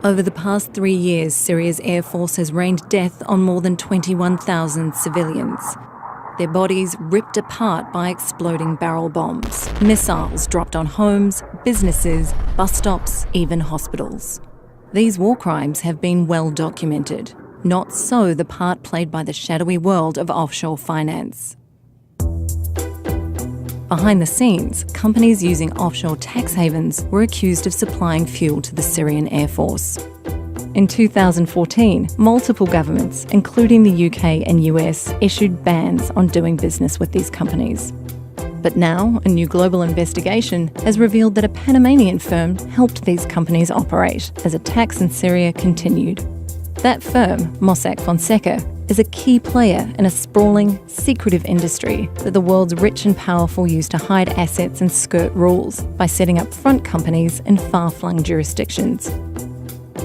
Over the past 3 years, Syria's Air Force has rained death on more than 21,000 civilians. Their bodies ripped apart by exploding barrel bombs, missiles dropped on homes, businesses, bus stops, even hospitals. These war crimes have been well documented. Not so the part played by the shadowy world of offshore finance. Behind the scenes, companies using offshore tax havens were accused of supplying fuel to the Syrian Air Force. In 2014, multiple governments, including the UK and US, issued bans on doing business with these companies. But now, a new global investigation has revealed that a Panamanian firm helped these companies operate as attacks in Syria continued. That firm, Mossack Fonseca, is a key player in a sprawling, secretive industry that the world's rich and powerful use to hide assets and skirt rules by setting up front companies in far-flung jurisdictions.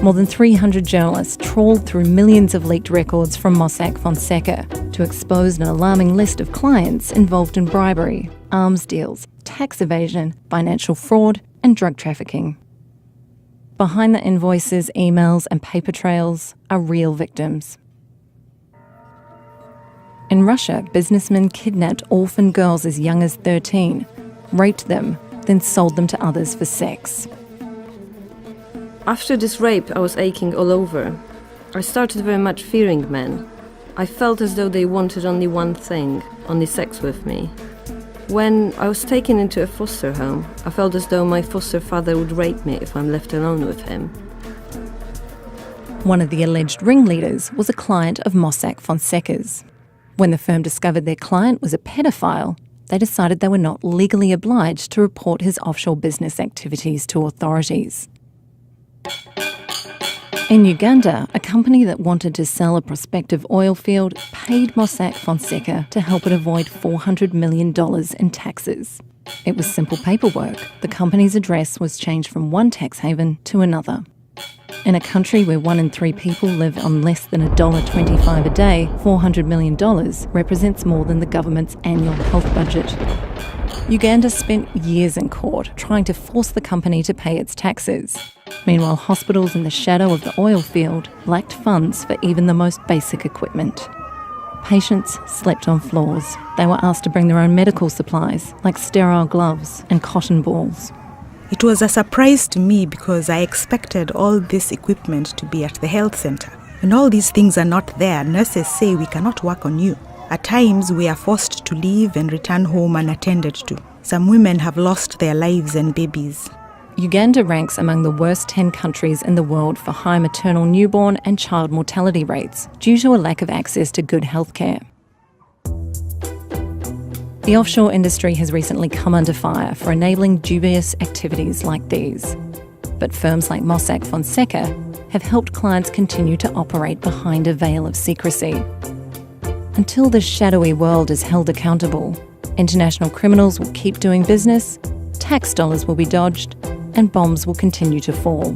More than 300 journalists trawled through millions of leaked records from Mossack Fonseca to expose an alarming list of clients involved in bribery, arms deals, tax evasion, financial fraud, and drug trafficking. Behind the invoices, emails, and paper trails are real victims. In Russia, businessmen kidnapped orphan girls as young as 13, raped them, then sold them to others for sex. After this rape, I was aching all over. I started very much fearing men. I felt as though they wanted only one thing, only sex with me. When I was taken into a foster home, I felt as though my foster father would rape me if I'm left alone with him. One of the alleged ringleaders was a client of Mossack Fonseca's. When the firm discovered their client was a pedophile, they decided they were not legally obliged to report his offshore business activities to authorities. In Uganda, a company that wanted to sell a prospective oil field paid Mossack Fonseca to help it avoid $400 million in taxes. It was simple paperwork. The company's address was changed from one tax haven to another. In a country where 1 in 3 people live on less than $1.25 a day, $400 million represents more than the government's annual health budget. Uganda spent years in court trying to force the company to pay its taxes. Meanwhile, hospitals in the shadow of the oil field lacked funds for even the most basic equipment. Patients slept on floors. They were asked to bring their own medical supplies, like sterile gloves and cotton balls. It was a surprise to me because I expected all this equipment to be at the health center. When all these things are not there, nurses say we cannot work on you. At times, we are forced to leave and return home unattended to. Some women have lost their lives and babies. Uganda ranks among the worst 10 countries in the world for high maternal, newborn and child mortality rates due to a lack of access to good healthcare. The offshore industry has recently come under fire for enabling dubious activities like these. But firms like Mossack Fonseca have helped clients continue to operate behind a veil of secrecy. Until this shadowy world is held accountable, international criminals will keep doing business, tax dollars will be dodged, and bombs will continue to fall.